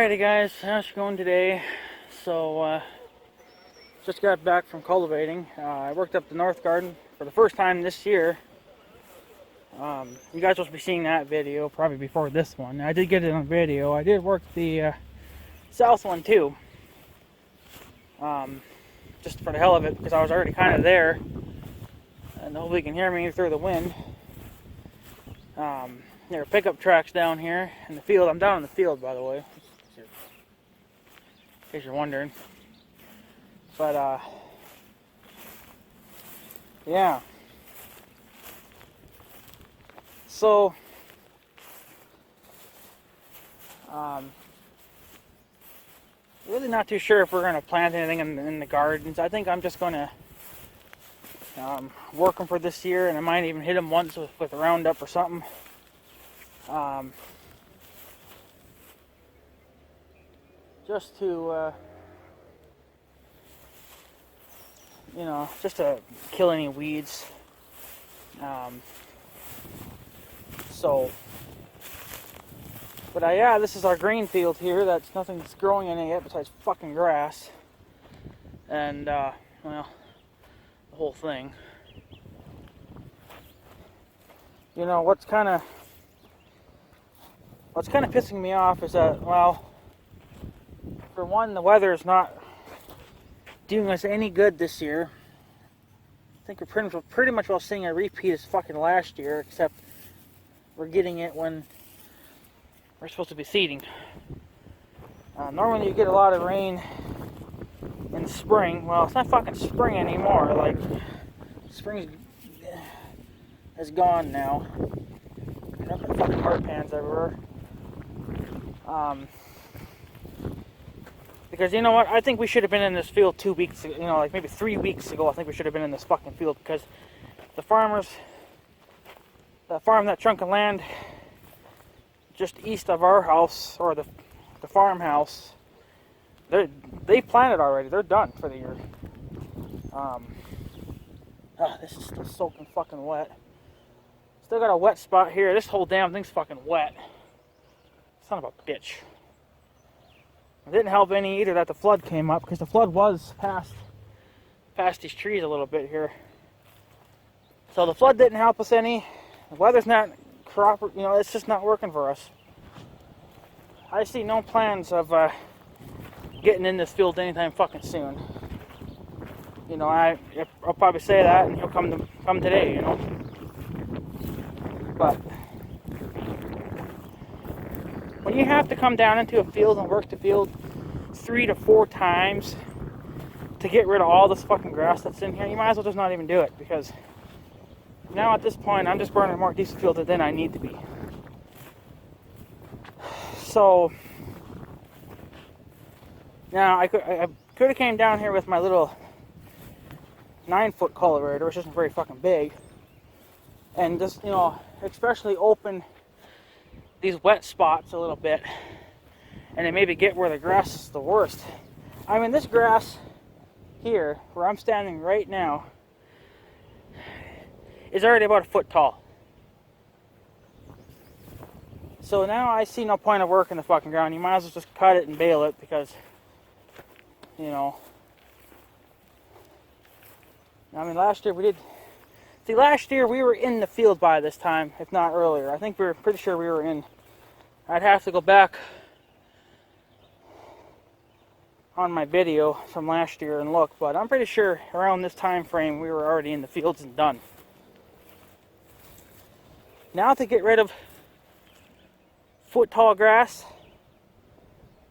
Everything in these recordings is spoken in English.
Alrighty guys, how's it going today? So, just got back from cultivating. I worked up the North Garden for the first time this year. You guys will be seeing that video probably before this one. I did get it on video. I did work the South one too. Just for the hell of it, because I was already kind of there. And hopefully you can hear me through the wind. There are pickup tracks down here in the field. I'm down in the field, by the way, in case you're wondering. But, yeah. So, really not too sure if we're going to plant anything in the gardens. I think I'm just going to work them for this year, and I might even hit them once with a Roundup or something. Just to, just to kill any weeds. But yeah, this is our green field here. Nothing's growing in it yet besides fucking grass. And, well, the whole thing. You know, what's kind of pissing me off is that, well, for one, the weather is not doing us any good this year. I think we're pretty much well seeing a repeat as fucking last year, except we're getting it when we're supposed to be seeding. Normally you get a lot of rain in the spring. Well, it's not fucking spring anymore. Like, spring is gone now. Nothing but fucking hard pans everywhere. Because you know what? I think we should have been in this field 2 weeks ago, like maybe 3 weeks ago. I think we should have been in this fucking field because the farmers that farm that chunk of land just east of our house, or the farmhouse, they planted already. They're done for the year. This is still soaking fucking wet. Still got a wet spot here. This whole damn thing's fucking wet. Son of a bitch. It didn't help any either that the flood came up, because the flood was past these trees a little bit here. So the flood didn't help us any. The weather's not it's just not working for us. I see no plans of getting in this field anytime fucking soon. I'll probably say that, and he'll come today, But when you have to come down into a field and work the field 3 to 4 times to get rid of all this fucking grass that's in here, you might as well just not even do it, because now at this point I'm just burning more diesel fuel than I need to be. So now I could have came down here with my little 9-foot cultivator, which isn't very fucking big, and just especially open these wet spots a little bit, and then maybe get where the grass is the worst. I mean, this grass here, where I'm standing right now, is already about a foot tall. So now I see no point of working the fucking ground. You might as well just cut it and bale it, because, I mean, last year we were in the field by this time, if not earlier. I think we were pretty sure we were in. I'd have to go back on my video from last year and look, but I'm pretty sure around this time frame we were already in the fields and done. Now to get rid of foot tall grass,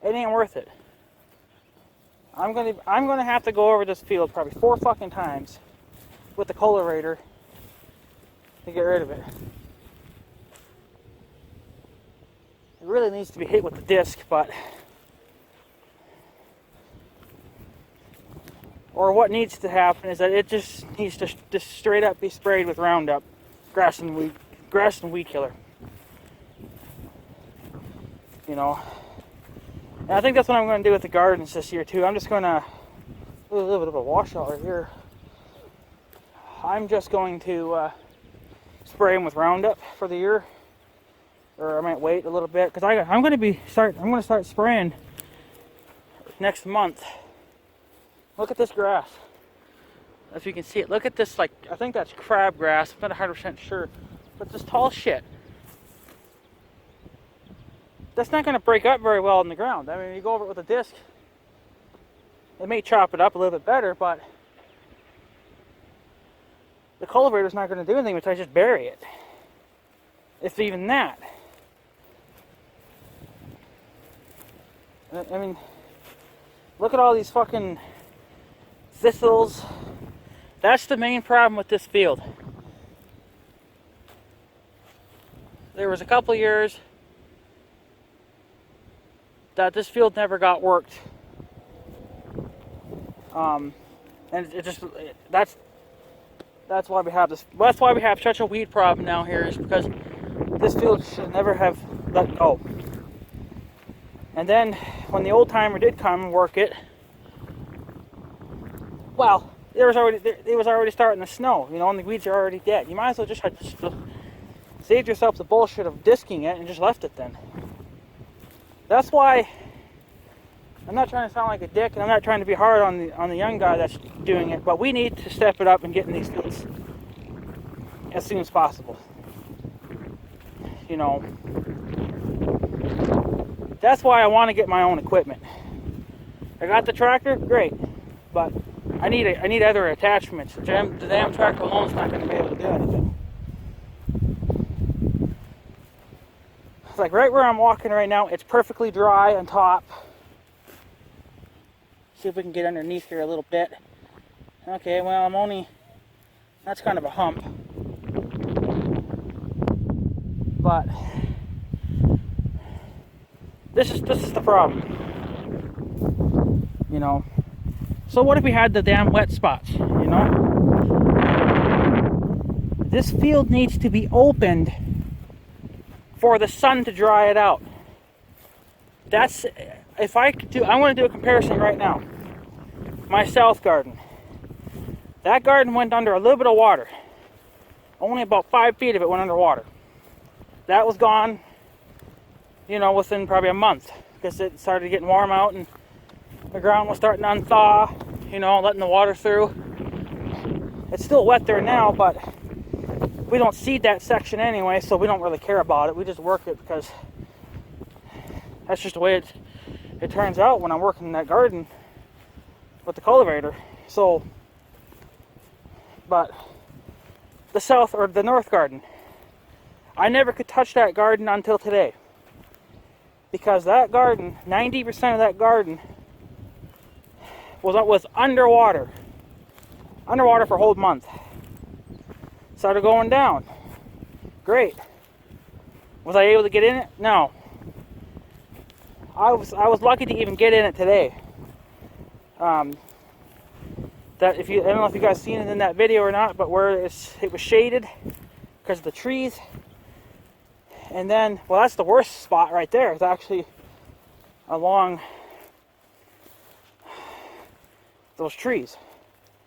it ain't worth it. I'm gonna have to go over this field probably 4 fucking times with the cultivator to get rid of it. It really needs to be hit with the disc, or what needs to happen is that it just needs to just straight up be sprayed with Roundup, grass and weed killer. And I think that's what I'm going to do with the gardens this year too. I'm just going to, a little bit of a washout right here. I'm just going to spray them with Roundup for the year. or I might wait a little bit because I'm going to start spraying next month. Look at this grass. If you can see it, look at this, like, I think that's crabgrass. I'm not 100% sure, but this tall shit. That's not going to break up very well in the ground. I mean, you go over it with a disc, it may chop it up a little bit better, but the cultivator's not going to do anything besides just bury it. If even that. I mean, look at all these fucking thistles. That's the main problem with this field. There was a couple years that this field never got worked. And that's why we have this. That's why we have such a weed problem now here, is because this field should never have let go. And then when the old timer did come and work it, well, it was already starting to snow, you know, and the weeds are already dead. You might as well just have saved yourself the bullshit of disking it and just left it then. That's why I'm not trying to sound like a dick, and I'm not trying to be hard on the young guy that's doing it, but we need to step it up and get in these fields as soon as possible. You know, that's why I want to get my own equipment. I got the tractor, great, but I need other attachments. The damn tractor alone's not going to be able to do anything. It's like right where I'm walking right now, it's perfectly dry on top. See if we can get underneath here a little bit. Okay, well, that's kind of a hump. But this is the problem. You know. So what if we had the damn wet spots, you know? This field needs to be opened for the sun to dry it out. That's, if I could do, I want to do a comparison right now. My south garden. That garden went under a little bit of water. Only about 5 feet of it went under water. That was gone, you know, within probably a month, because it started getting warm out and the ground was starting to unthaw, you know, letting the water through. It's still wet there now, but we don't seed that section anyway, so we don't really care about it. We just work it because that's just the way it turns out when I'm working in that garden with the cultivator. So, but the south or the north garden, I never could touch that garden until today, because that garden, 90% of that garden was underwater for a whole month. Started going down. Great. Was I able to get in it? No. I was lucky to even get in it today. That I don't know if you guys seen it in that video or not, but where it was shaded because of the trees. And then, well, that's the worst spot right there. It's actually along those trees.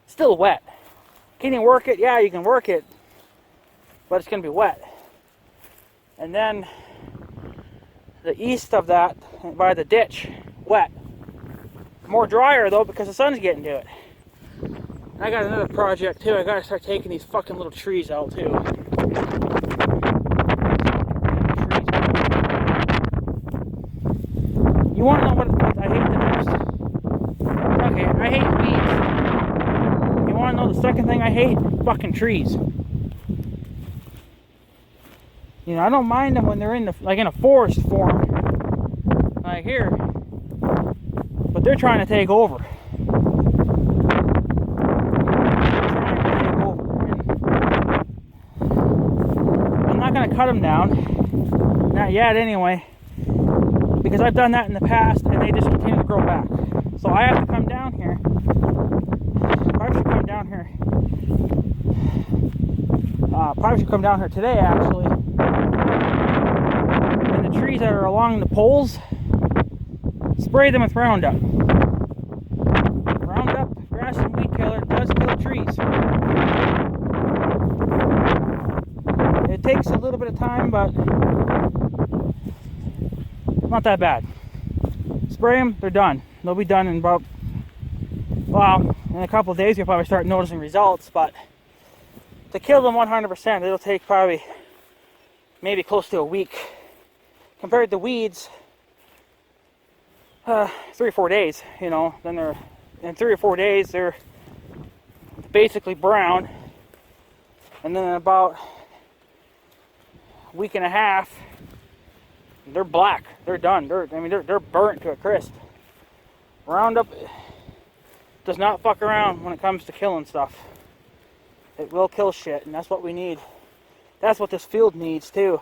Still wet. Can you work it? Yeah, you can work it, but it's going to be wet. And then the east of that, by the ditch, wet. More drier though, because the sun's getting to it. I got another project too. I got to start taking these fucking little trees out too. You want to know what I hate the most? Okay, I hate weeds. You want to know the second thing I hate? Fucking trees. You know, I don't mind them when they're in a forest form, like here. But they're trying to take over. I'm not going to cut them down. Not yet, anyway. Because I've done that in the past, and they just continue to grow back. So I have to come down here. Probably should come down here. Probably should come down here today, actually. And the trees that are along the poles, spray them with Roundup. Roundup, grass and weed killer, does kill trees. It takes a little bit of time, but Not that bad. Spray them, they're done. They'll be done in about, well, in a couple of days you'll probably start noticing results, but to kill them 100%, it'll take probably maybe close to a week. Compared to weeds, 3 or 4 days, you know, then they're, in 3 or 4 days, they're basically brown, and then in about a week and a half, they're black. They're done. They're burnt to a crisp. Roundup does not fuck around when it comes to killing stuff. It will kill shit, and that's what we need. That's what this field needs too.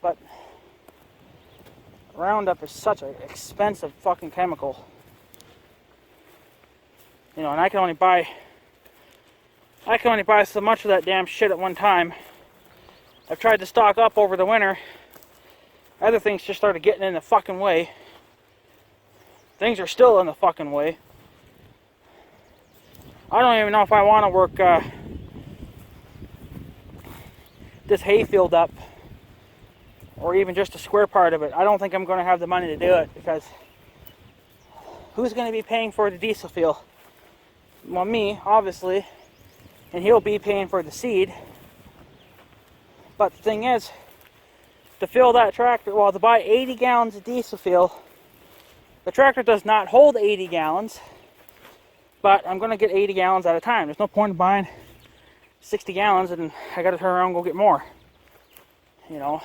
But Roundup is such an expensive fucking chemical. You know, and I can only buy so much of that damn shit at one time. I've tried to stock up over the winter. Other things just started getting in the fucking way. Things are still in the fucking way. I don't even know if I want to work this hayfield up, or even just a square part of it. I don't think I'm going to have the money to do it, because who's going to be paying for the diesel fuel? Well, me, obviously, and he'll be paying for the seed. But the thing is, to fill that tractor, well, to buy 80 gallons of diesel fuel, the tractor does not hold 80 gallons, but I'm going to get 80 gallons at a time. There's no point in buying 60 gallons and I got to turn around and go get more, you know.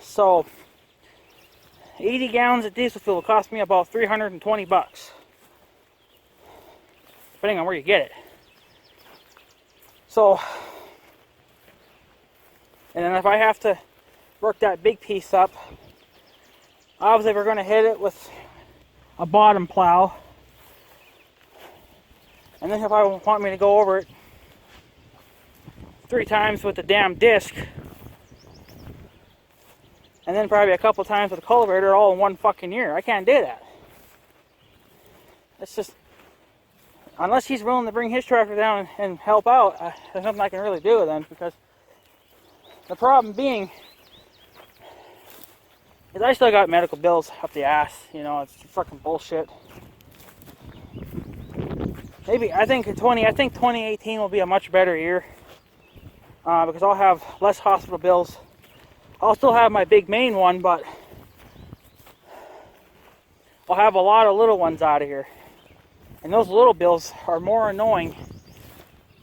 So 80 gallons of diesel fuel will cost me about $320, depending on where you get it. So, and then if I have to work that big piece up, obviously we're going to hit it with a bottom plow. And then if I want me to go over it 3 times with the damn disc, and then probably a couple times with the cultivator, all in one fucking year, I can't do that. It's just, unless he's willing to bring his tractor down and help out, there's nothing I can really do with him, because the problem being is I still got medical bills up the ass. You know, it's fucking bullshit. Maybe I think 2018 will be a much better year, because I'll have less hospital bills. I'll still have my big main one, but I'll have a lot of little ones out of here. And those little bills are more annoying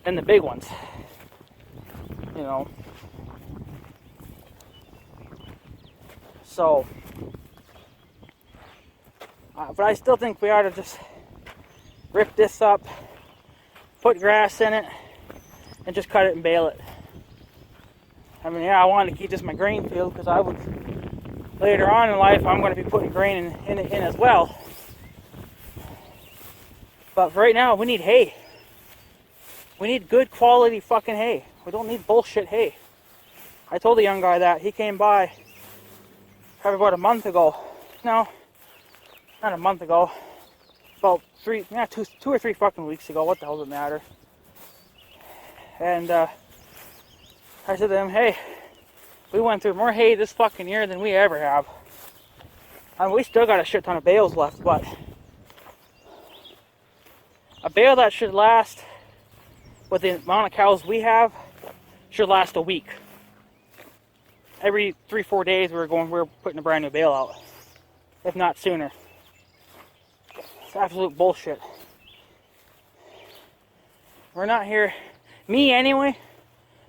than the big ones. You know. So, but I still think we ought to just rip this up, put grass in it, and just cut it and bale it. I mean, yeah, I wanted to keep this my grain field, because I would, later on in life, I'm going to be putting grain in as well. But for right now, we need hay. We need good quality fucking hay. We don't need bullshit hay. I told the young guy that. He came by probably about a month ago. No, not a month ago. About 2 or 3 fucking weeks ago. What the hell does it matter? And I said to him, hey, we went through more hay this fucking year than we ever have. I mean, we still got a shit ton of bales left, but a bale that should last, with the amount of cows we have, should last a week. Every 3-4 days we're putting a brand new bale out, if not sooner. It's absolute bullshit. We're not here, me anyway,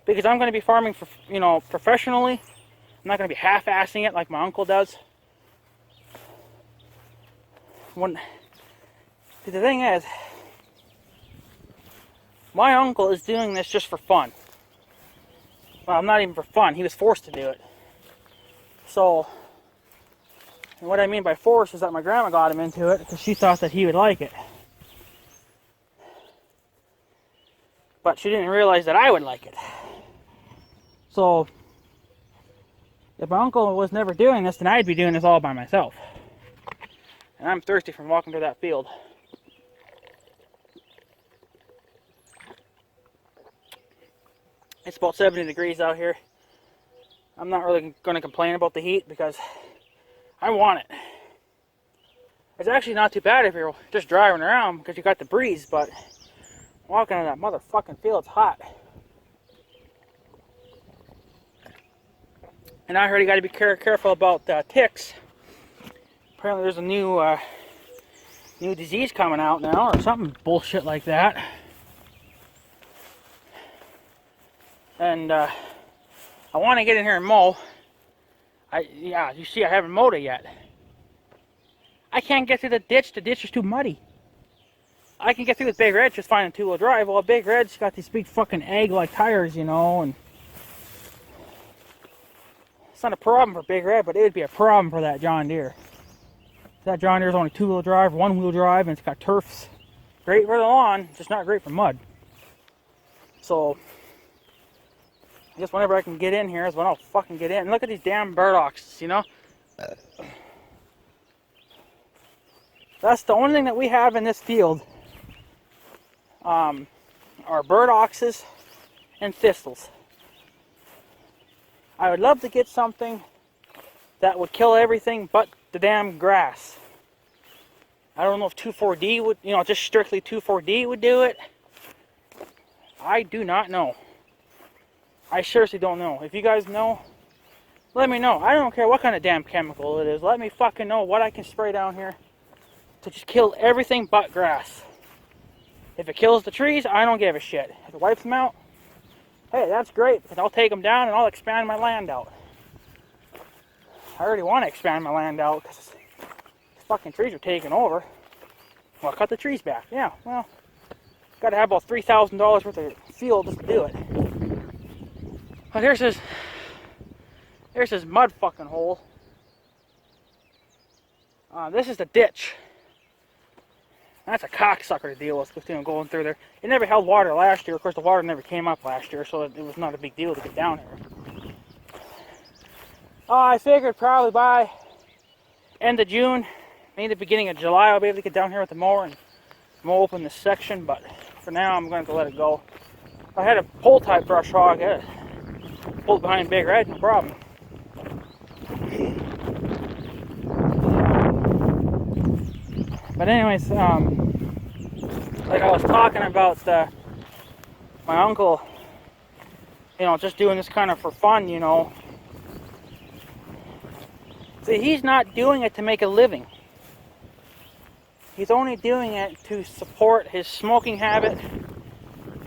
because I'm going to be farming for, you know, professionally. I'm not going to be half-assing it like my uncle does. The thing is, my uncle is doing this just for fun. Well, not even for fun. He was forced to do it. So, and what I mean by force is that my grandma got him into it because she thought that he would like it. But she didn't realize that I would like it. So, if my uncle was never doing this, then I'd be doing this all by myself. And I'm thirsty from walking through that field. It's about 70 degrees out here. I'm not really going to complain about the heat because I want it. It's actually not too bad if you're just driving around because you got the breeze, but walking in that motherfucking field, it's hot. And I heard you got to be careful about ticks. Apparently there's a new disease coming out now, or something bullshit like that. And I want to get in here and mow. Yeah, you see I haven't mowed it yet. I can't get through the ditch. The ditch is too muddy. I can get through with Big Red just fine in two-wheel drive. Well, Big Red's got these big fucking egg-like tires, you know, and it's not a problem for Big Red, but it would be a problem for that John Deere. That John Deere's only two-wheel drive, one-wheel drive, and it's got turfs. Great for the lawn, just not great for mud. So, I guess whenever I can get in here is when I'll fucking get in. And look at these damn burdocks, you know? That's the only thing that we have in this field. Are burdocks and thistles. I would love to get something that would kill everything but the damn grass. I don't know if 2,4-D would, you know, just strictly 2,4-D would do it. I do not know. I seriously don't know. If you guys know, let me know. I don't care what kind of damn chemical it is. Let me fucking know what I can spray down here to just kill everything but grass. If it kills the trees, I don't give a shit. If it wipes them out, hey, that's great, because I'll take them down and I'll expand my land out. I already want to expand my land out because these fucking trees are taking over. Well, cut the trees back. Yeah, well, got to have about $3,000 worth of field just to do it. But here's this mud fucking hole. This is the ditch. That's a cocksucker to deal with going through there. It never held water last year. Of course, the water never came up last year, so it was not a big deal to get down here. I figured probably by end of June, maybe the beginning of July, I'll be able to get down here with the mower and mow open this section, but for now, I'm going to let it go. If I had a pull-type brush hog, I'd pull it behind Big Red, no problem. But anyways, like I was talking about my uncle, you know, just doing this kind of for fun, you know. See, he's not doing it to make a living. He's only doing it to support his smoking habit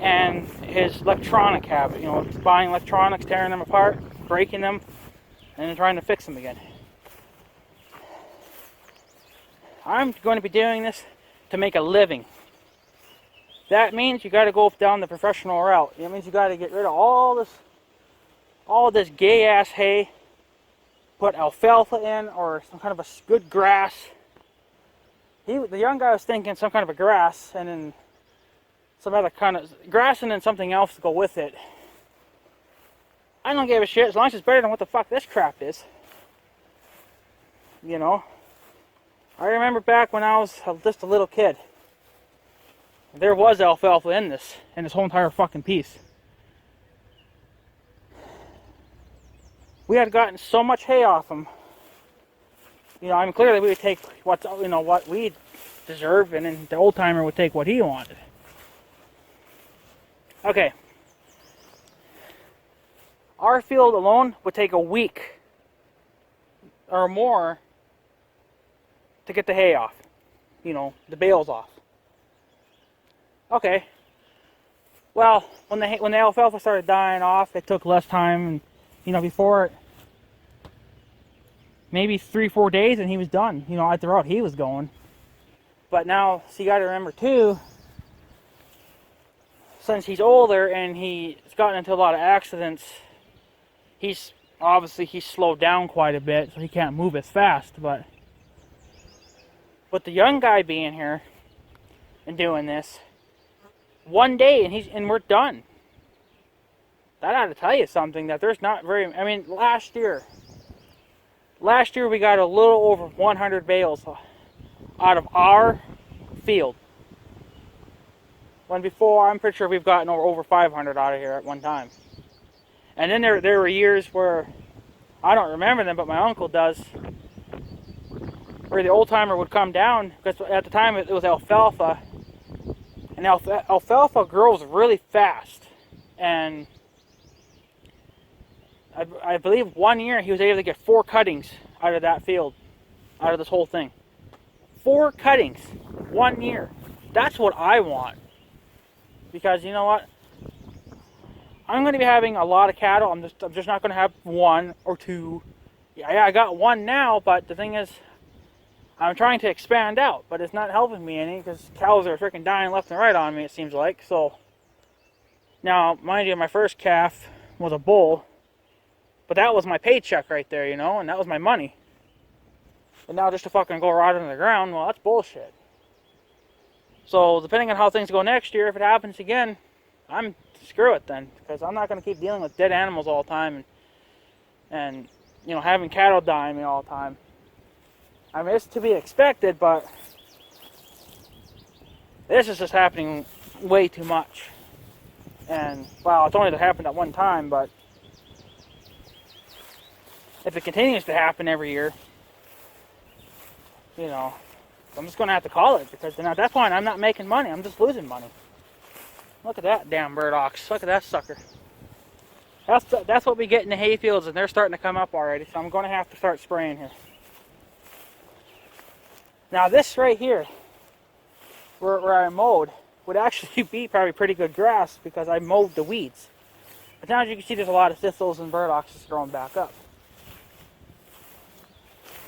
and his electronic habit. You know, buying electronics, tearing them apart, breaking them, and then trying to fix them again. I'm going to be doing this to make a living. That means you got to go down the professional route. It means you got to get rid of all this gay ass hay, put alfalfa in or some kind of a good grass. The young guy was thinking some kind of a grass and then some other kind of grass and then something else to go with it. I don't give a shit as long as it's better than what the fuck this crap is. You know? I remember back when I was just a little kid. There was alfalfa in this whole entire fucking piece. We had gotten so much hay off them. You know, I mean, clearly we would take what we deserve, and then the old timer would take what he wanted. Okay. Our field alone would take a week or more to get the hay off. You know, the bales off. Okay. Well, when the alfalfa started dying off, it took less time, and you know, before it, maybe 3-4 days and he was done, you know, at the route he was going. But now, so you got to remember too, since he's older and he's gotten into a lot of accidents, he's slowed down quite a bit, so he can't move as fast. But with the young guy being here and doing this, one day and we're done. That ought to tell you something, that there's not very, I mean, last year we got a little over 100 bales out of our field. When before, I'm pretty sure we've gotten over 500 out of here at one time. And then there were years where I don't remember them, but my uncle does. Where the old timer would come down, because at the time it was alfalfa, and alfalfa grows really fast. And I believe one year he was able to get 4 cuttings out of that field, out of this whole thing. 4 cuttings, 1 year. That's what I want. Because you know what? I'm going to be having a lot of cattle. I'm just not going to have 1 or 2. Yeah, I got 1 now, but the thing is, I'm trying to expand out, but it's not helping me any because cows are freaking dying left and right on me, it seems like. So now, mind you, my first calf was a bull, but that was my paycheck right there, you know, and that was my money. And now just to fucking go right into the ground, well, that's bullshit. So depending on how things go next year, if it happens again, I'm screw it then, because I'm not going to keep dealing with dead animals all the time and you know, having cattle die on me all the time. I mean, it's to be expected, but this is just happening way too much. And, well, it's only happened at one time, but if it continues to happen every year, you know, I'm just going to have to call it, because then at that point, I'm not making money. I'm just losing money. Look at that damn burdock. Look at that sucker. That's what we get in the hay fields, and they're starting to come up already, so I'm going to have to start spraying here. Now this right here, where I mowed, would actually be probably pretty good grass because I mowed the weeds. But now as you can see, there's a lot of thistles and burdocks just growing back up.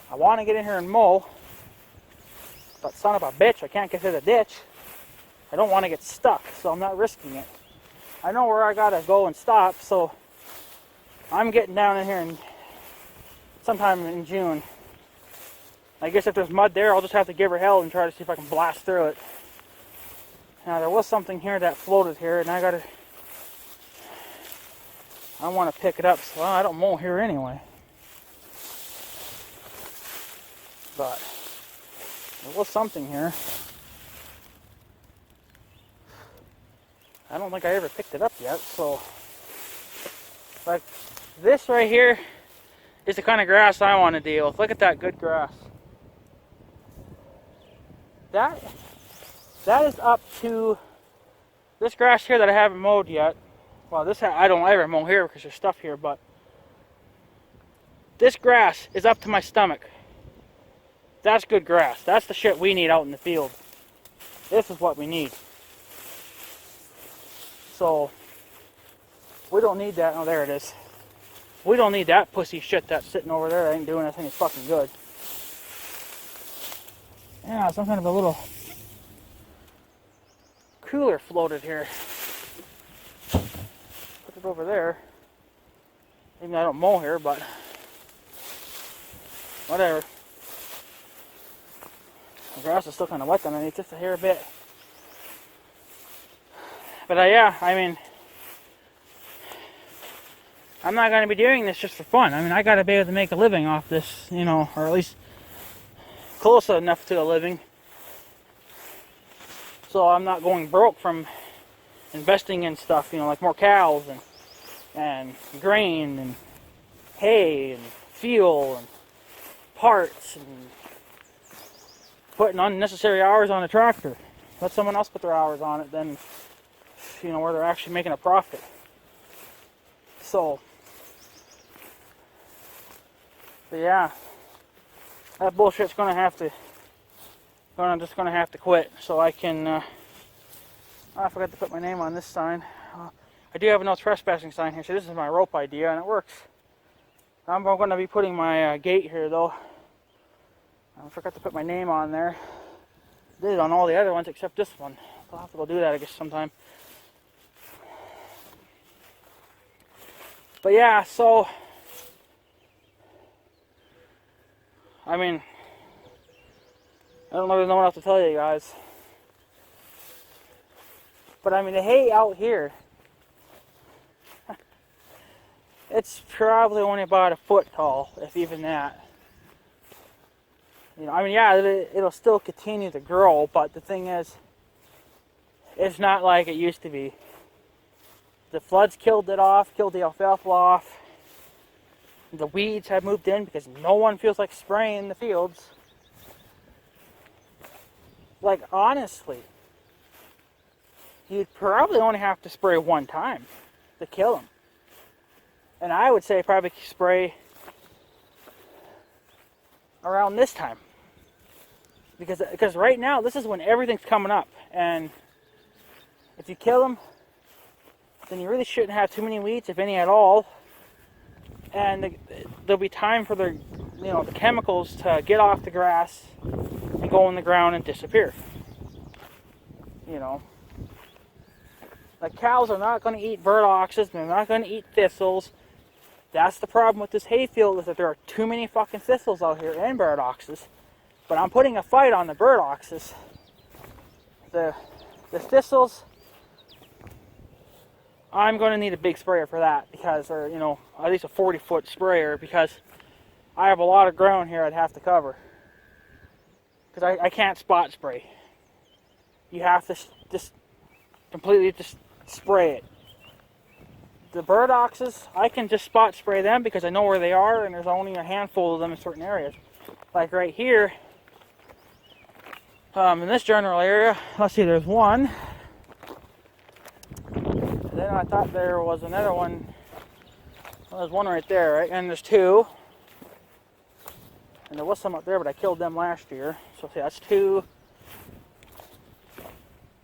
I want to get in here and mow, but son of a bitch, I can't get to the ditch. I don't want to get stuck, so I'm not risking it. I know where I gotta go and stop, so I'm getting down in here sometime in June. I guess if there's mud there, I'll just have to give her hell and try to see if I can blast through it. Now, there was something here that floated here, and I want to pick it up, so I don't mow here anyway. But there was something here. I don't think I ever picked it up yet, so like this right here is the kind of grass I want to deal with. Look at that good grass. That is up to this grass here that I haven't mowed yet. Well, I don't ever mow here because there's stuff here, but this grass is up to my stomach. That's good grass. That's the shit we need out in the field. This is what we need. So we don't need that. Oh, there it is. We don't need that pussy shit that's sitting over there that ain't doing us any fucking good. Yeah, some kind of a little cooler floated here. Put it over there. Even though I don't mow here, but whatever. The grass is still kind of wet underneath, just a hair bit. But yeah, I mean, I'm not going to be doing this just for fun. I mean, I got to be able to make a living off this, you know, or at least close enough to a living. So I'm not going broke from investing in stuff, you know, like more cows and grain and hay and fuel and parts and putting unnecessary hours on a tractor. Let someone else put their hours on it, then, you know, where they're actually making a profit. So, but yeah, that bullshit's gonna have to quit so I can. I forgot to put my name on this sign. I do have a no trespassing sign here, so this is my rope idea, and it works. I'm going to be putting my gate here, though. I forgot to put my name on there. Did it on all the other ones except this one. I'll have to go do that, I guess, sometime. But yeah, so I mean, I don't really know what else to tell you guys. But I mean, the hay out here, it's probably only about a foot tall, if even that. You know, I mean, yeah, it'll still continue to grow, but the thing is, it's not like it used to be. The floods killed it off, killed the alfalfa off. The weeds have moved in because no one feels like spraying the fields. Like, honestly, you'd probably only have to spray one time to kill them. And I would say probably spray around this time. Because right now, this is when everything's coming up. And if you kill them, then you really shouldn't have too many weeds, if any at all. And there'll be time for the chemicals to get off the grass and go in the ground and disappear. Like, cows are not going to eat burdocks, they're not going to eat thistles. That's the problem with this hayfield, is that there are too many fucking thistles out here and burdocks. But I'm putting a fight on the burdocks. The thistles, I'm going to need a big sprayer for that, because, or at least a 40-foot sprayer, because I have a lot of ground here I'd have to cover. Because I can't spot spray. You have to just completely spray it. The burdocks, I can just spot spray them because I know where they are, and there's only a handful of them in certain areas. Like right here, in this general area, let's see, there's one. And then I thought there was another one. Well, there's one right there, right? And there's two. And there was some up there, but I killed them last year. So see, that's two.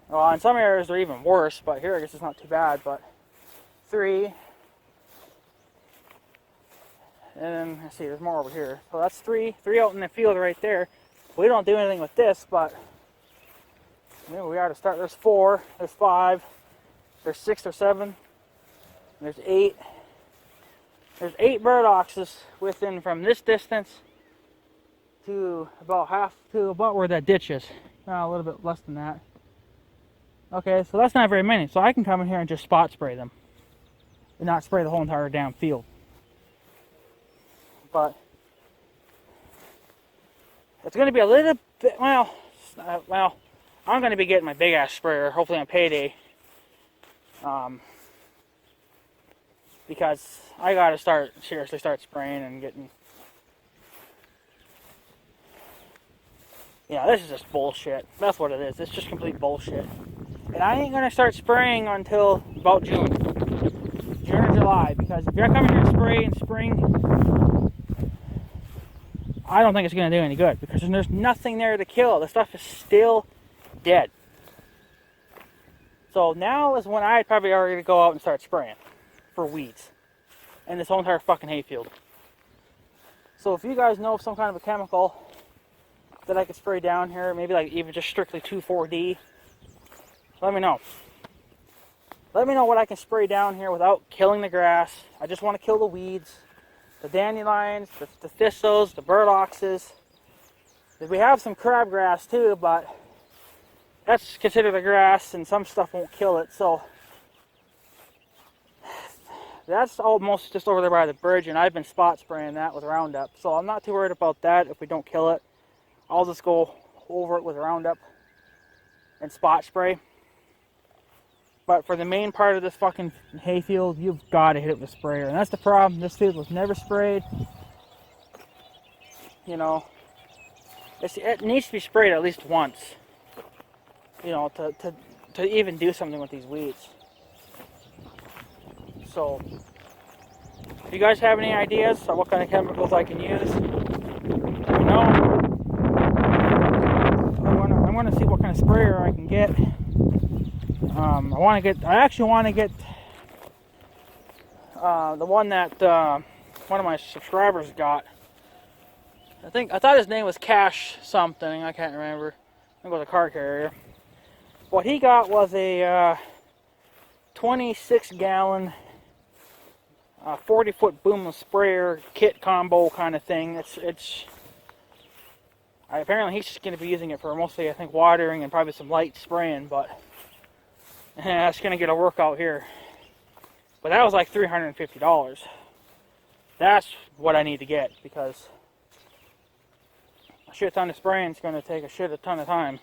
Well, in some areas they're even worse, but here I guess it's not too bad. But 3. And then, let's see, there's more over here. So that's 3 out in the field right there. We don't do anything with this, but we ought to start. There's 4, there's 5, there's 6 or 7, there's 8. There's 8 burdocks within from this distance to about where that ditch is. A little bit less than that. Okay, so that's not very many. So I can come in here and just spot spray them and not spray the whole entire damn field. But it's going to be a little bit, well, I'm going to be getting my big ass sprayer, hopefully on payday. Because I got to seriously start spraying and getting. Yeah, this is just bullshit. That's what it is. It's just complete bullshit. And I ain't going to start spraying until about June or July. Because if you're coming here to spray in spring, I don't think it's going to do any good. Because there's nothing there to kill. The stuff is still dead. So now is when I'd probably already go out and start spraying for weeds and this whole entire fucking hayfield. So if you guys know of some kind of a chemical that I could spray down here, maybe like even just strictly 2,4-D, let me know. Let me know what I can spray down here without killing the grass. I just want to kill the weeds, the dandelions, the thistles, the burdocks. We have some crabgrass too, but that's considered a grass and some stuff won't kill it. So that's almost just over there by the bridge, and I've been spot spraying that with Roundup. So I'm not too worried about that if we don't kill it. I'll just go over it with Roundup and spot spray. But for the main part of this fucking hayfield, you've got to hit it with a sprayer. And that's the problem. This field was never sprayed. It needs to be sprayed at least once. To even do something with these weeds. So, if you guys have any ideas on what kind of chemicals I can use, let me know. I'm going to see what kind of sprayer I can get. I actually want to get the one that one of my subscribers got. I thought his name was Cash something. I can't remember. I think it was a car carrier. What he got was a 26-gallon 40-foot boomless sprayer kit combo kind of thing. Apparently he's just going to be using it for mostly, I think, watering and probably some light spraying, but that's going to get a workout here. But that was like $350. That's what I need to get, because a shit ton of spraying is going to take a shit ton of time.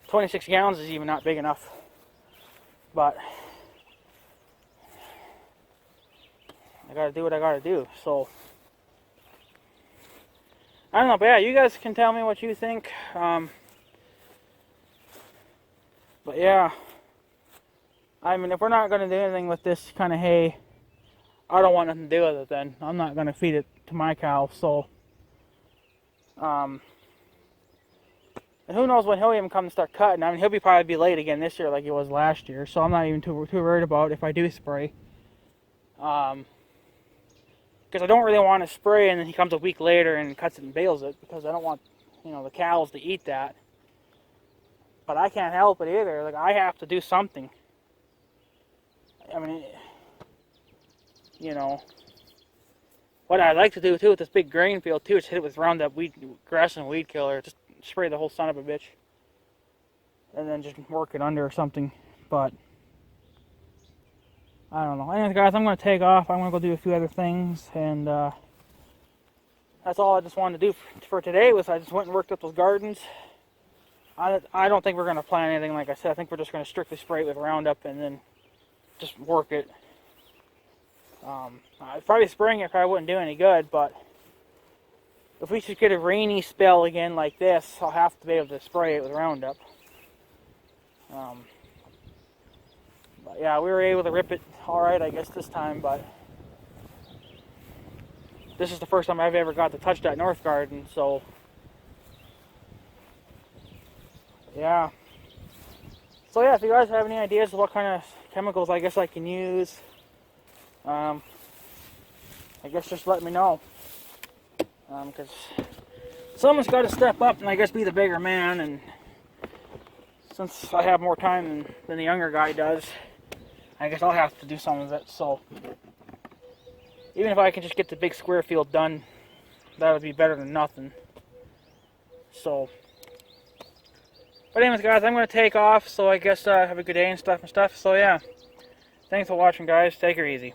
26 gallons is even not big enough. But I gotta do what I gotta do. So I don't know, but yeah, you guys can tell me what you think. But yeah, I mean, if we're not gonna do anything with this kind of hay, I don't want nothing to do with it. Then I'm not gonna feed it to my cow. So, and who knows when he'll even come and start cutting. I mean, he'll probably be late again this year like he was last year. So I'm not even too worried about if I do spray. Because I don't really want to spray and then he comes a week later and cuts it and bales it, because I don't want, the cows to eat that. But I can't help it either. Like, I have to do something. I mean, what I'd like to do too with this big grain field too is hit it with Roundup grass and weed killer. Just spray the whole son of a bitch, and then just work it under or something. But I don't know. Anyways, guys, I'm gonna take off. I'm gonna go do a few other things, and that's all I just wanted to do for today. I just went and worked up those gardens. I don't think we're gonna plant anything, like I said. I think we're just gonna strictly spray it with Roundup and then just work it. Probably spraying it probably wouldn't do any good, but if we should get a rainy spell again like this, I'll have to be able to spray it with Roundup. But yeah, we were able to rip it alright, I guess, this time, but this is the first time I've ever got to touch that north garden, so yeah. So yeah, if you guys have any ideas of what kind of chemicals I guess I can use, I guess just let me know. Because someone's got to step up and I guess be the bigger man, and since I have more time than the younger guy does, I guess I'll have to do some of it. So even if I can just get the big square field done, that would be better than nothing. So, but anyways, guys, I'm going to take off, so I guess have a good day and stuff. So yeah, thanks for watching, guys. Take her easy.